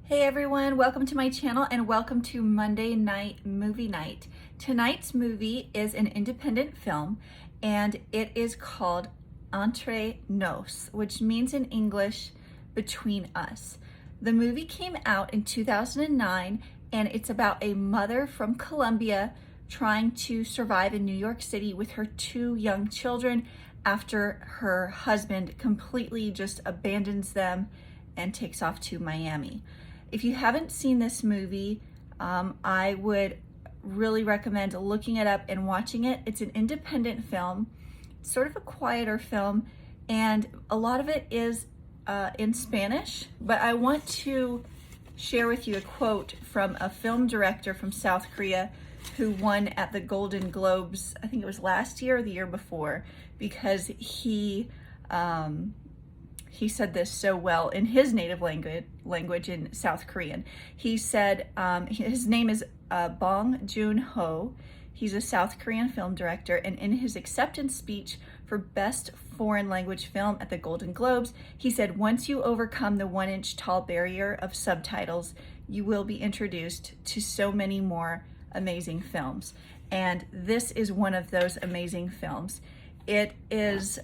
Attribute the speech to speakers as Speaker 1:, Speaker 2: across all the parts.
Speaker 1: Hey everyone, welcome to my channel and welcome to Monday Night Movie Night. Tonight's movie is an independent film and it is called Entre Nos, which means in English, Between Us. The movie came out in 2009 and it's about a mother from Colombia trying to survive in New York City with her two young children after her husband completely just abandons them and takes off to Miami. If you haven't seen this movie, I would really recommend looking it up and watching it. It's an independent film, sort of a quieter film, and a lot of it is in Spanish, but I want to share with you a quote from a film director from South Korea who won at the Golden Globes, I think it was last year or the year before, because he said this so well in his native language in South Korean. He said, his name is Bong Joon-ho. He's a South Korean film director, and in his acceptance speech for Best Foreign Language Film at the Golden Globes, he said, "Once you overcome the 1-inch tall barrier of subtitles, you will be introduced to so many more amazing films." And this is one of those amazing films. It is,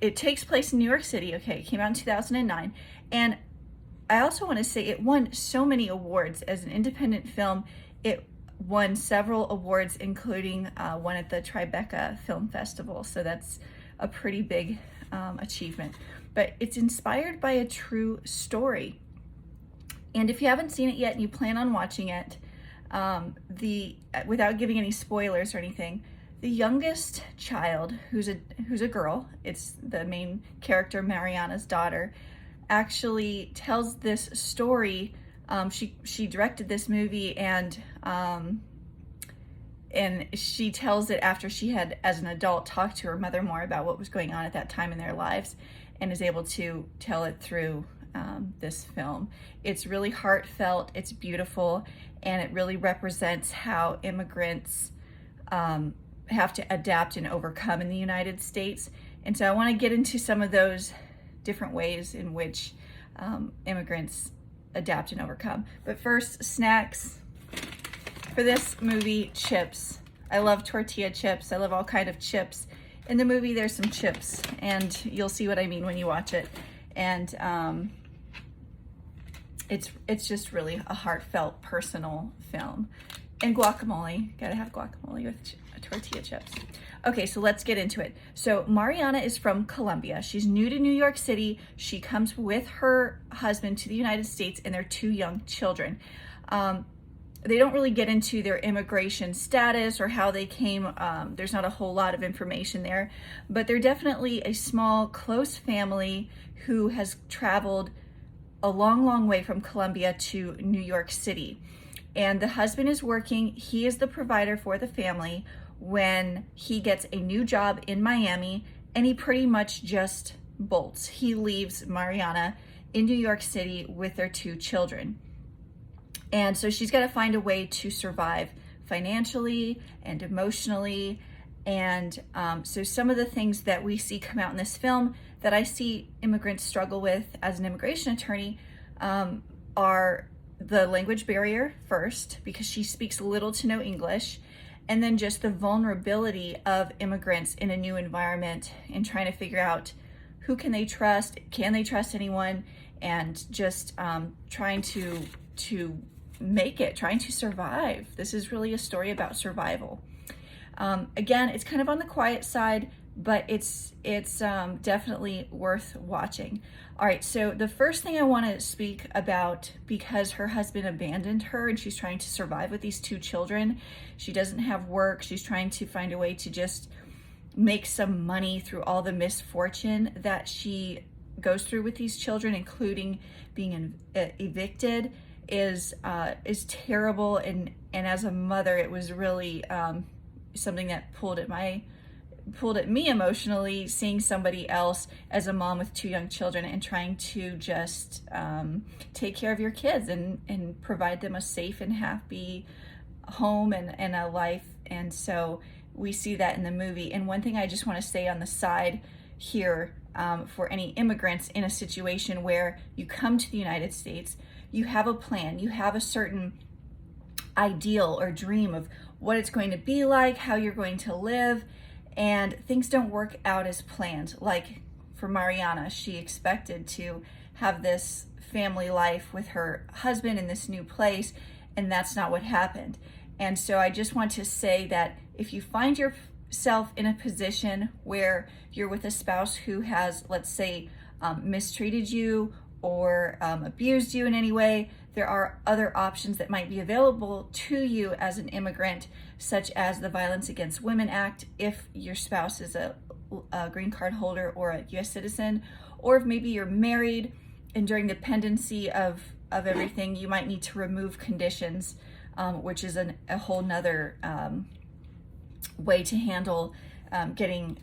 Speaker 1: it takes place in New York City. Okay, it came out in 2009. And I also want to say it won so many awards as an independent film. It won several awards, including one at the Tribeca Film Festival. So that's a pretty big achievement. But it's inspired by a true story. And if you haven't seen it yet and you plan on watching it, without giving any spoilers or anything, the youngest child, who's a girl, it's the main character, Mariana's daughter, actually tells this story. She directed this movie, and she tells it after she had, as an adult, talked to her mother more about what was going on at that time in their lives, and is able to tell it through this film. It's really heartfelt, it's beautiful, and it really represents how immigrants have to adapt and overcome in the United States. And so I want to get into some of those different ways in which immigrants adapt and overcome. But first, snacks. For this movie, chips. I love tortilla chips. I love all kind of chips. In the movie, there's some chips, and you'll see what I mean when you watch it. And it's just really a heartfelt, personal film. And guacamole. Gotta have guacamole with tortilla chips. Okay, so let's get into it. So Mariana is from Colombia. She's new to New York City. She comes with her husband to the United States and their two young children. They don't really get into their immigration status or how they came. There's not a whole lot of information there, but they're definitely a small, close family who has traveled a long, long way from Colombia to New York City. And the husband is working. He is the provider for the family when he gets a new job in Miami, and he pretty much just bolts. He leaves Mariana in New York City with their two children. And so she's got to find a way to survive financially and emotionally. And so some of the things that we see come out in this film that I see immigrants struggle with as an immigration attorney are the language barrier first, because she speaks little to no English, and then just the vulnerability of immigrants in a new environment and trying to figure out who can they trust anyone, and just trying to make it, trying to survive. This is really a story about survival. Again, it's kind of on the quiet side, but it's definitely worth watching. All right, so the first thing I want to speak about, because her husband abandoned her and she's trying to survive with these two children. She doesn't have work. She's trying to find a way to just make some money through all the misfortune that she goes through with these children, including being evicted, is terrible. And as a mother, it was really something that pulled at me emotionally, seeing somebody else as a mom with two young children and trying to just take care of your kids and provide them a safe and happy home and a life. And so we see that in the movie. And one thing I just want to say on the side here, for any immigrants in a situation where you come to the United States, you have a plan, you have a certain ideal or dream of what it's going to be like, how you're going to live, and things don't work out as planned. Like for Mariana, she expected to have this family life with her husband in this new place, and that's not what happened. And so I just want to say that if you find yourself in a position where you're with a spouse who has, let's say, mistreated you or abused you in any way, there are other options that might be available to you as an immigrant, such as the Violence Against Women Act, if your spouse is a green card holder or a US citizen, or if maybe you're married and during the pendency of everything, you might need to remove conditions, which is a whole nother way to handle getting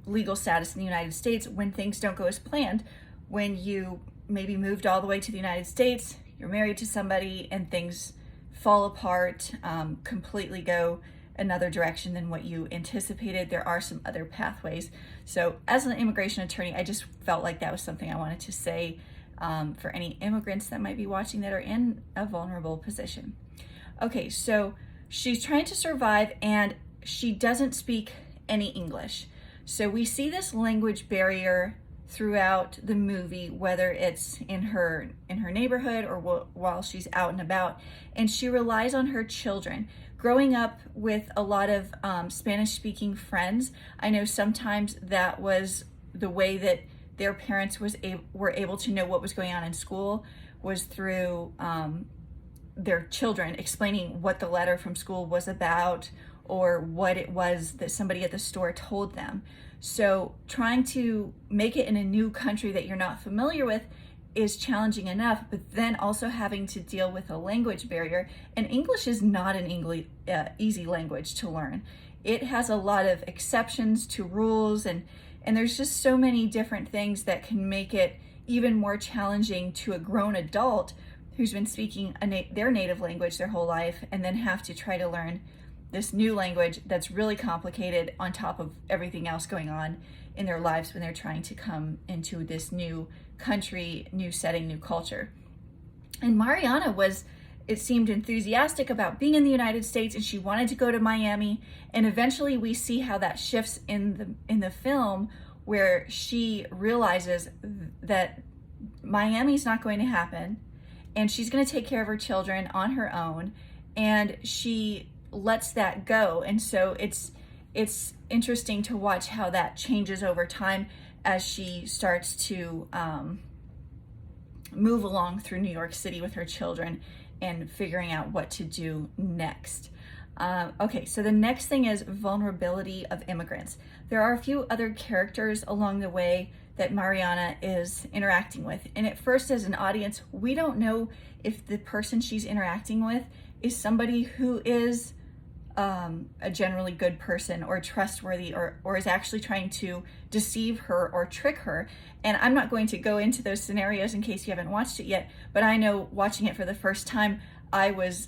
Speaker 1: legal status in the United States when things don't go as planned. When you maybe moved all the way to the United States, you're married to somebody, and things fall apart, completely go another direction than what you anticipated. There are some other pathways. So as an immigration attorney, I just felt like that was something I wanted to say for any immigrants that might be watching that are in a vulnerable position. Okay, so she's trying to survive and she doesn't speak any English. So we see this language barrier throughout the movie, whether it's in her neighborhood or while she's out and about, and she relies on her children. Growing up with a lot of Spanish-speaking friends, I know sometimes that was the way that their parents were able to know what was going on in school, was through their children explaining what the letter from school was about or what it was that somebody at the store told them. So trying to make it in a new country that you're not familiar with is challenging enough, but then also having to deal with a language barrier. And English is not an easy language to learn. It has a lot of exceptions to rules, and there's just so many different things that can make it even more challenging to a grown adult who's been speaking their native language their whole life and then have to try to learn this new language that's really complicated on top of everything else going on in their lives when they're trying to come into this new country, new setting, new culture. And Mariana was, it seemed, enthusiastic about being in the United States, and she wanted to go to Miami. And eventually we see how that shifts in the film, where she realizes that Miami's not going to happen and she's going to take care of her children on her own, and she lets that go. And so it's interesting to watch how that changes over time as she starts to move along through New York City with her children and figuring out what to do next. Okay, so the next thing is vulnerability of immigrants. There are a few other characters along the way that Mariana is interacting with. And at first, as an audience, we don't know if the person she's interacting with is somebody who is a generally good person or trustworthy or is actually trying to deceive her or trick her. And I'm not going to go into those scenarios in case you haven't watched it yet, but I know watching it for the first time, I was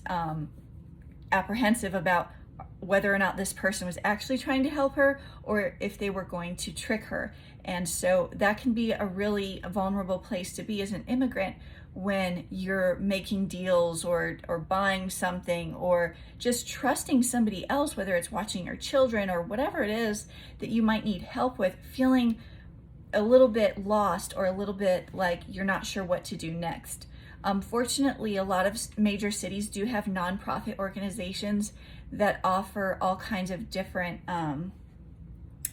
Speaker 1: apprehensive about whether or not this person was actually trying to help her or if they were going to trick her. And so that can be a really vulnerable place to be as an immigrant when you're making deals or buying something or just trusting somebody else, whether it's watching your children or whatever it is that you might need help with, feeling a little bit lost or a little bit like you're not sure what to do next. Fortunately, a lot of major cities do have nonprofit organizations that offer all kinds of different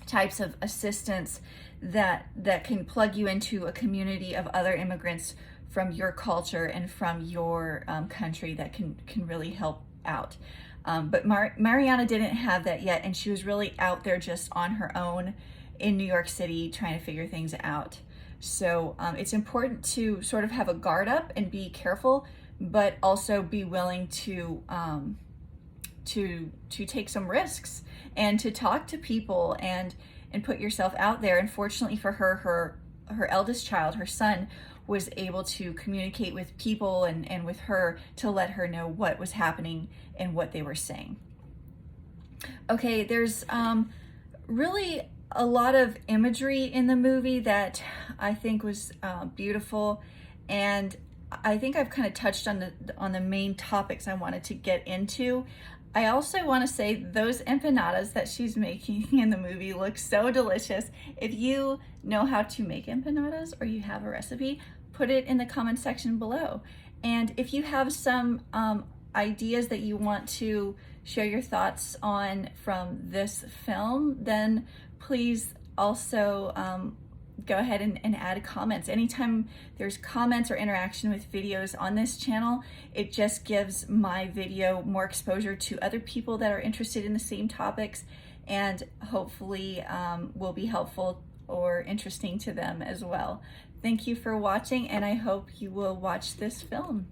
Speaker 1: types of assistance that can plug you into a community of other immigrants from your culture and from your country that can really help out. But Mariana didn't have that yet, and she was really out there just on her own in New York City trying to figure things out. So it's important to sort of have a guard up and be careful, but also be willing to take some risks and to talk to people and put yourself out there. And fortunately for her eldest child, her son, was able to communicate with people and with her to let her know what was happening and what they were saying. Okay, there's really a lot of imagery in the movie that I think was beautiful, and I think I've kind of touched on the main topics I wanted to get into. I also want to say those empanadas that she's making in the movie look so delicious. If you know how to make empanadas or you have a recipe, put it in the comment section below. And if you have some ideas that you want to share your thoughts on from this film, then please also go ahead and add comments. Anytime there's comments or interaction with videos on this channel, it just gives my video more exposure to other people that are interested in the same topics, and hopefully will be helpful or interesting to them as well. Thank you for watching, and I hope you will watch this film.